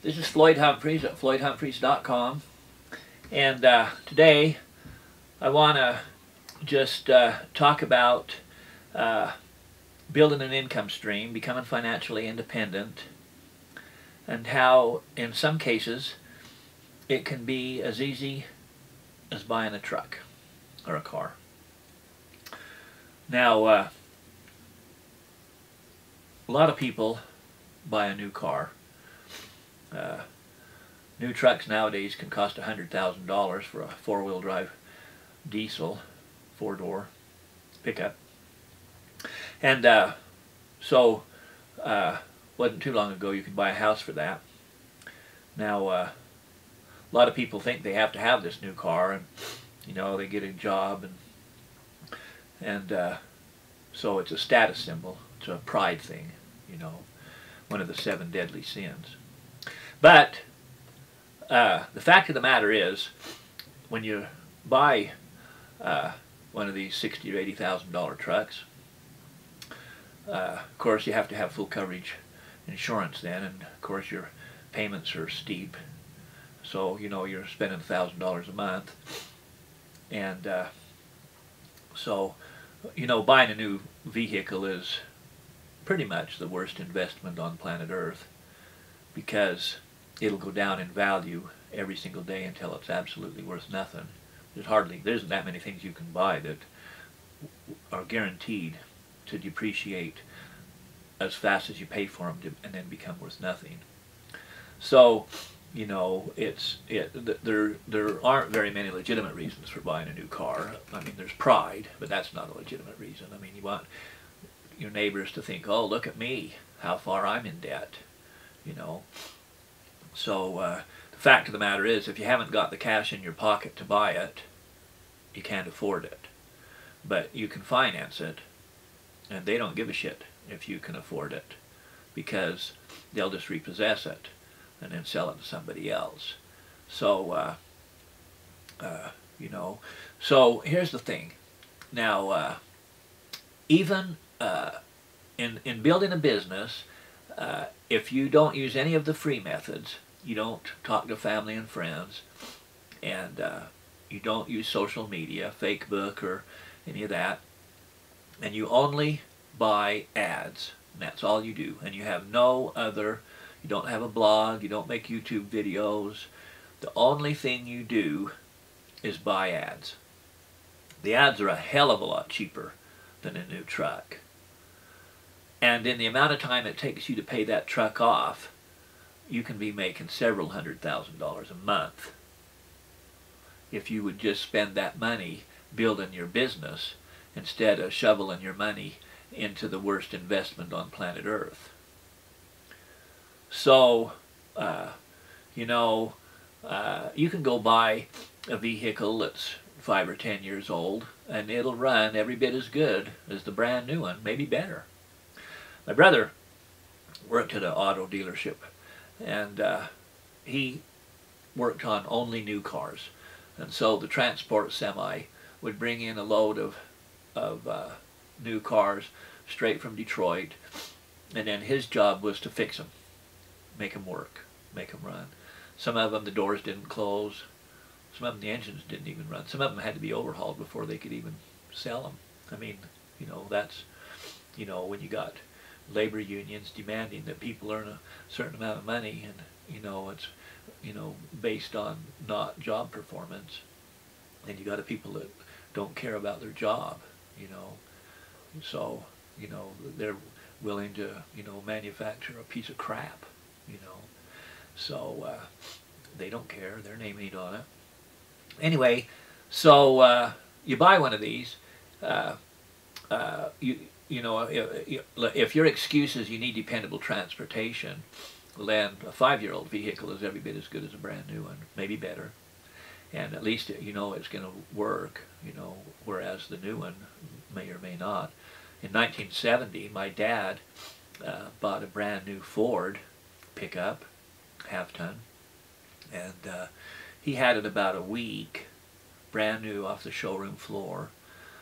This is Floyd Humphreys at floydhumphreys.com, and today I want to just talk about building an income stream, becoming financially independent, and how in some cases it can be as easy as buying a truck or a car. Now, a lot of people buy a new car. New trucks nowadays can cost $100,000 for a four-wheel drive diesel, four-door pickup. And wasn't too long ago you could buy a house for that. Now, a lot of people think they have to have this new car, and they get a job, and so it's a status symbol. It's a pride thing, one of the 7 deadly sins. But the fact of the matter is, when you buy one of these $60,000 or $80,000 trucks, of course you have to have full coverage insurance then, and of course your payments are steep. So you're spending $1,000 a month, and so buying a new vehicle is pretty much the worst investment on planet Earth, because it'll go down in value every single day until it's absolutely worth nothing. There isn't that many things you can buy that are guaranteed to depreciate as fast as you pay for them and then become worth nothing. So there aren't very many legitimate reasons for buying a new car. I mean, there's pride, but that's not a legitimate reason. I mean, you want your neighbors to think, oh, look at me, how far I'm in debt, So the fact of the matter is, if you haven't got the cash in your pocket to buy it, you can't afford it. But you can finance it, and they don't give a shit if you can afford it, because they'll just repossess it and then sell it to somebody else. So, so here's the thing. Now, even in building a business, if you don't use any of the free methods, you don't talk to family and friends, and you don't use social media, Facebook or any of that, and you only buy ads, and that's all you do, and you have no other, you don't have a blog, you don't make YouTube videos, the only thing you do is buy ads. The ads are a hell of a lot cheaper than a new truck. And in the amount of time it takes you to pay that truck off, you can be making several $100,000 a month if you would just spend that money building your business instead of shoveling your money into the worst investment on planet Earth. So, you can go buy a vehicle that's 5 or 10 years old, and it'll run every bit as good as the brand new one, maybe better. My brother worked at an auto dealership, and he worked on only new cars. And so the transport semi would bring in a load of new cars straight from Detroit, and then his job was to fix them, make them work, make them run. Some of them the doors didn't close, some of them the engines didn't even run, some of them had to be overhauled before they could even sell them. I mean, that's, when you got labor unions demanding that people earn a certain amount of money, and it's based on not job performance, and you got people that don't care about their job, so they're willing to manufacture a piece of crap, so they don't care, their name ain't on it. Anyway, so you buy one of these, if your excuse is you need dependable transportation, well, then a 5-year-old vehicle is every bit as good as a brand new one, maybe better. And at least it's going to work, whereas the new one may or may not. In 1970, my dad bought a brand new Ford pickup, half-ton, and he had it about a week, brand new off the showroom floor,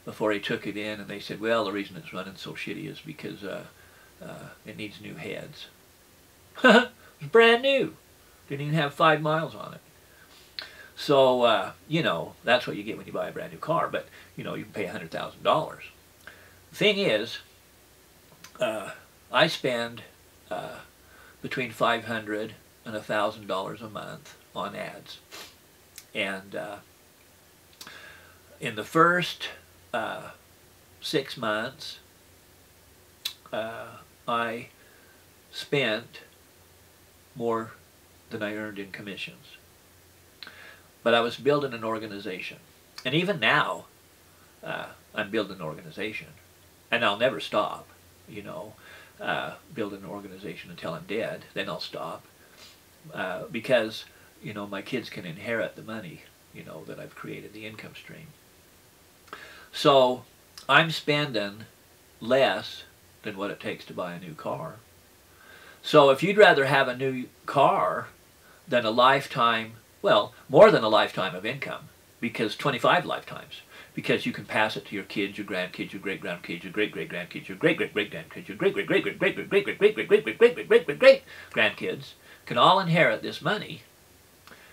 before he took it in, and they said, well, the reason it's running so shitty is because it needs new heads. It was brand new. Didn't even have 5 miles on it. So, you know, that's what you get when you buy a brand new car. But, you know, you can pay $100,000. The thing is, I spend between $500 and $1,000 a month on ads. And in the first 6 months, I spent more than I earned in commissions. But I was building an organization. And even now, I'm building an organization. And I'll never stop, you know, building an organization until I'm dead. Then I'll stop. Because, you know, my kids can inherit the money, you know, that I've created, the income stream. So I'm spending less than what it takes to buy a new car. So if you'd rather have a new car than a lifetime, well, more than a lifetime of income, because 25 lifetimes, because you can pass it to your kids, your grandkids, your great-grandkids, your great-great-grandkids, your great-great-great-grandkids, your great-great-great-great-great-great-great-great-great-great-great-great-great grandkids can all inherit this money,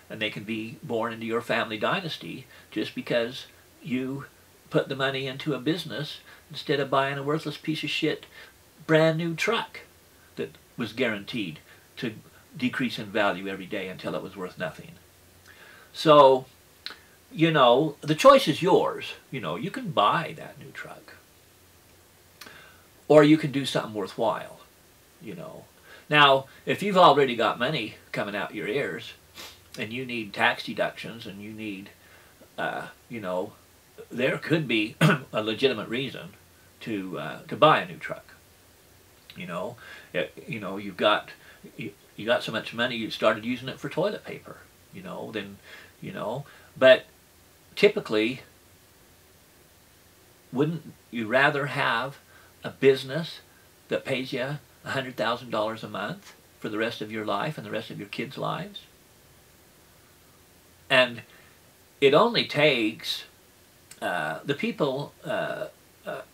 and they can be born into your family dynasty just because you put the money into a business instead of buying a worthless piece of shit brand new truck that was guaranteed to decrease in value every day until it was worth nothing. So, you know, the choice is yours. You know, you can buy that new truck. Or you can do something worthwhile, you know. Now, if you've already got money coming out your ears, and you need tax deductions, and you need, you know, there could be a legitimate reason to buy a new truck. You know, you've got you got so much money you started using it for toilet paper. You know, then, you know, but typically, wouldn't you rather have a business that pays you $100,000 a month for the rest of your life and the rest of your kids' lives? And it only takes the people,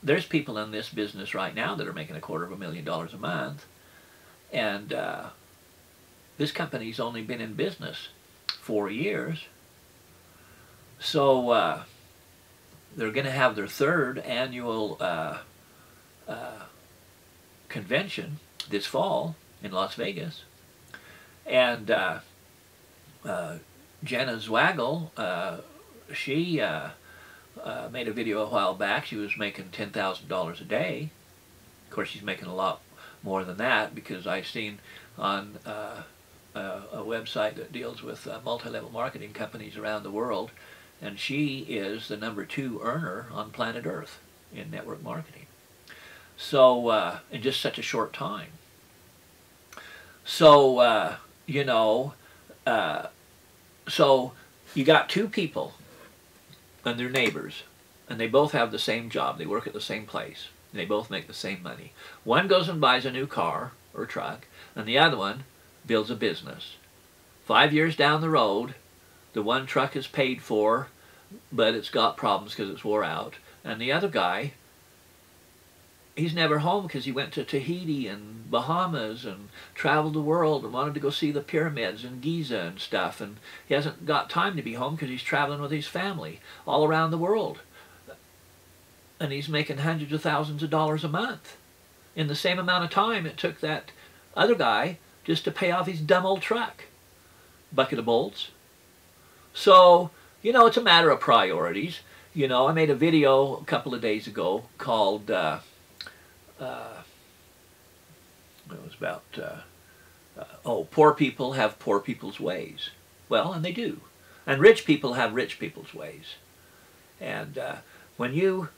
there's people in this business right now that are making $250,000 a month, and this company's only been in business 4 years. So they're going to have their 3rd annual convention this fall in Las Vegas. And Jenna Zwagel, she made a video a while back. She was making $10,000 a day. Of course, she's making a lot more than that, because I've seen on a website that deals with multi-level marketing companies around the world, and she is the #2 earner on planet Earth in network marketing. So, in just such a short time. So, you know, so you got 2 people and they're neighbors, and they both have the same job. They work at the same place, and they both make the same money. One goes and buys a new car or truck, and the other one builds a business. 5 years down the road, the one truck is paid for, but it's got problems because it's wore out. And the other guy, he's never home because he went to Tahiti and Bahamas and traveled the world and wanted to go see the pyramids and Giza and stuff. And he hasn't got time to be home because he's traveling with his family all around the world. And he's making hundreds of thousands of dollars a month in the same amount of time it took that other guy just to pay off his dumb old truck. Bucket of bolts. So, you know, it's a matter of priorities. You know, I made a video a couple of days ago called, it was about, poor people have poor people's ways. Well, and they do. And rich people have rich people's ways. And when you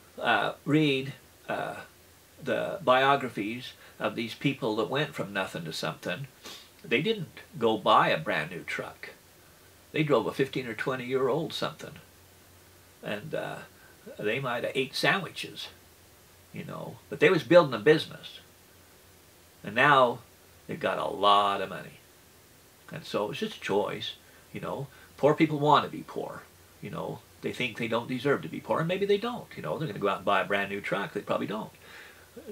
read the biographies of these people that went from nothing to something, they didn't go buy a brand new truck. They drove a 15 or 20-year-old something. And they might have ate sandwiches, you know. But they was building a business. And now they've got a lot of money. And so it's just a choice, you know. Poor people want to be poor, you know. They think they don't deserve to be poor, and maybe they don't, you know. They're going to go out and buy a brand new truck. They probably don't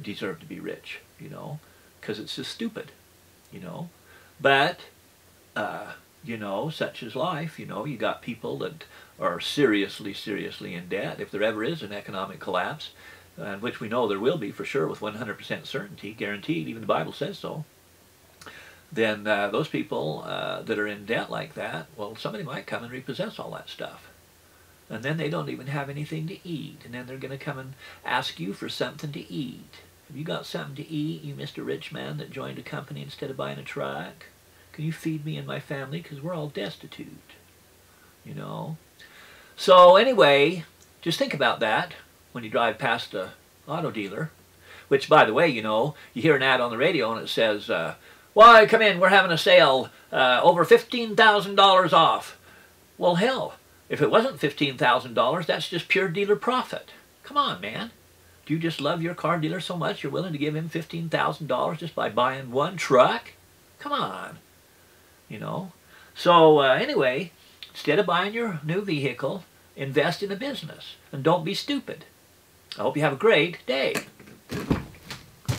deserve to be rich, you know, because it's just stupid, you know. But You know, such is life. You know, you got people that are seriously, seriously in debt. If there ever is an economic collapse, which we know there will be for sure with 100% certainty, guaranteed, even the Bible says so, then those people that are in debt like that, well, somebody might come and repossess all that stuff. And then they don't even have anything to eat. And then they're going to come and ask you for something to eat. Have you got something to eat, you Mr. Rich Man that joined a company instead of buying a truck? Can you feed me and my family? Because we're all destitute, you know. So anyway, just think about that when you drive past a auto dealer. Which, by the way, you know, you hear an ad on the radio and it says, why, come in, we're having a sale, over $15,000 off. Well, hell, if it wasn't $15,000, that's just pure dealer profit. Come on, man. Do you just love your car dealer so much you're willing to give him $15,000 just by buying one truck? Come on. You know. So anyway, instead of buying your new vehicle, invest in a business. And don't be stupid. I hope you have a great day.